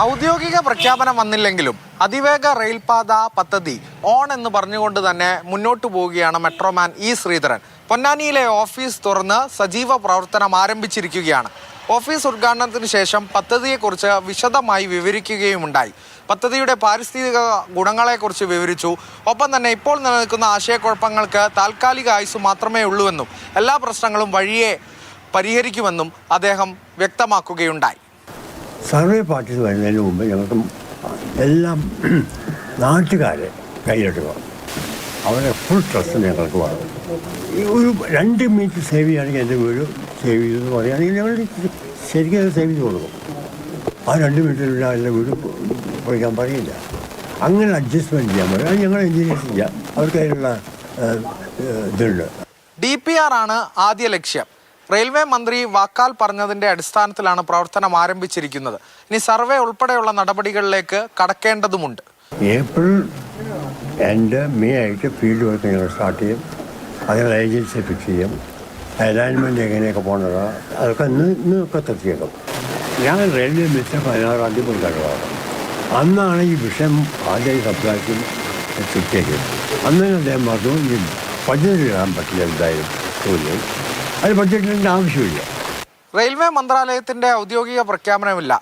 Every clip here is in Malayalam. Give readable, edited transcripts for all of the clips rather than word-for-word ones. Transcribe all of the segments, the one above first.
ഔദ്യോഗിക പ്രഖ്യാപനം വന്നില്ലെങ്കിലും അതിവേഗ റെയിൽപാത പദ്ധതി ഓൺ എന്ന് പറഞ്ഞുകൊണ്ട് തന്നെ മുന്നോട്ടു പോവുകയാണ് മെട്രോമാൻ ഇ ശ്രീധരൻ. പൊന്നാനിയിലെ ഓഫീസ് തുറന്ന് സജീവ പ്രവർത്തനം ആരംഭിച്ചിരിക്കുകയാണ്. ഓഫീസ് ഉദ്ഘാടനത്തിന് ശേഷം പദ്ധതിയെക്കുറിച്ച് വിശദമായി വിവരിക്കുകയുമുണ്ടായി. പദ്ധതിയുടെ പാരിസ്ഥിതിക ഗുണങ്ങളെക്കുറിച്ച് വിവരിച്ചു. ഒപ്പം തന്നെ ഇപ്പോൾ നിലനിൽക്കുന്ന ആശയക്കുഴപ്പങ്ങൾക്ക് താൽക്കാലിക ആയുസ് മാത്രമേ ഉള്ളൂവെന്നും എല്ലാ പ്രശ്നങ്ങളും വഴിയെ പരിഹരിക്കുമെന്നും അദ്ദേഹം വ്യക്തമാക്കുകയുണ്ടായി. സർവേ പാർട്ടീസ് വരുന്നതിന് മുമ്പ് ഞങ്ങൾക്ക് എല്ലാം നാട്ടുകാരെ കയ്യിലെടുക്കുക, അവരെ ഫുൾ ട്രസ്റ്റ് ഞങ്ങൾക്ക് വേണം. ഒരു 2 മിനിറ്റ് സേവ് ചെയ്യുകയാണെങ്കിൽ എൻ്റെ വീട് സേവ് ചെയ്തെന്ന് പറയുകയാണെങ്കിൽ ഞങ്ങൾ ശരിക്കും അത് സേവ് ചെയ്ത് കൊടുക്കും. ആ 2 മിനിറ്റിലുള്ള എൻ്റെ വീട് പോയിക്കാൻ പറയില്ല. അങ്ങനെ അഡ്ജസ്റ്റ്മെൻറ്റ് ചെയ്യാൻ പറയും. അത് ഞങ്ങൾ എൻജിനീയേഴ്സ് ചെയ്യാം, അവർക്ക് അതിനുള്ള ഇതുണ്ട്. DPR ആണ് ആദ്യ ലക്ഷ്യം. റെയിൽവേ മന്ത്രി വാക്കാൽ പറഞ്ഞതിന്റെ അടിസ്ഥാനത്തിലാണ് പ്രവർത്തനം ആരംഭിച്ചിരിക്കുന്നത്. ഇനി സർവേ ഉൾപ്പെടെയുള്ള നടപടികളിലേക്ക് കടക്കേണ്ടതുമുണ്ട്. ഏപ്രിൽ എൻഡ് മെയ് ആയിട്ട് ഫീൽഡ് വർക്ക് ഞങ്ങൾ സ്റ്റാർട്ട് ചെയ്യും. അതിനുള്ള ഏജൻസി ഫിക്സ് ചെയ്യും. അലൈൻമെൻറ്റ് എങ്ങനെയൊക്കെ പോകേണ്ടത് അതൊക്കെ ഇന്നൊക്കെ തെറ്റിയേക്കും. ഞാൻ റെയിൽവേ മിനിസ്റ്റർ 16-ാം തീയതി കൊണ്ടുവരണം. അന്നാണ് ഈ വിഷയം ആദ്യമായി സംസാരിക്കും ഫിക്സ്. അന്ന് അദ്ദേഹം പറഞ്ഞു ഈ ബഡ്ജറ്റ് ഇടാൻ പറ്റില്ല, എന്തായാലും തോന്നി അത് ബഡ്ജറ്റിൻ്റെ ആവശ്യമില്ല. റെയിൽവേ മന്ത്രാലയത്തിന്റെ ഔദ്യോഗിക പ്രഖ്യാപനമില്ല.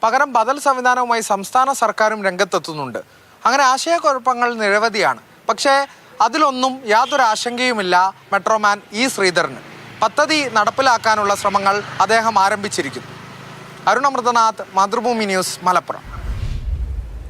പകരം ബദൽ സംവിധാനവുമായി സംസ്ഥാന സർക്കാരും രംഗത്തെത്തുന്നുണ്ട്. അങ്ങനെ ആശയക്കുഴപ്പങ്ങൾ നിരവധിയാണ്. പക്ഷേ അതിലൊന്നും യാതൊരു ആശങ്കയുമില്ല മെട്രോമാൻ ഇ ശ്രീധരന്. പദ്ധതി നടപ്പിലാക്കാനുള്ള ശ്രമങ്ങൾ അദ്ദേഹം ആരംഭിച്ചിരിക്കുന്നു. അരുൺ അമൃതനാഥ്, മാതൃഭൂമി ന്യൂസ്, മലപ്പുറം.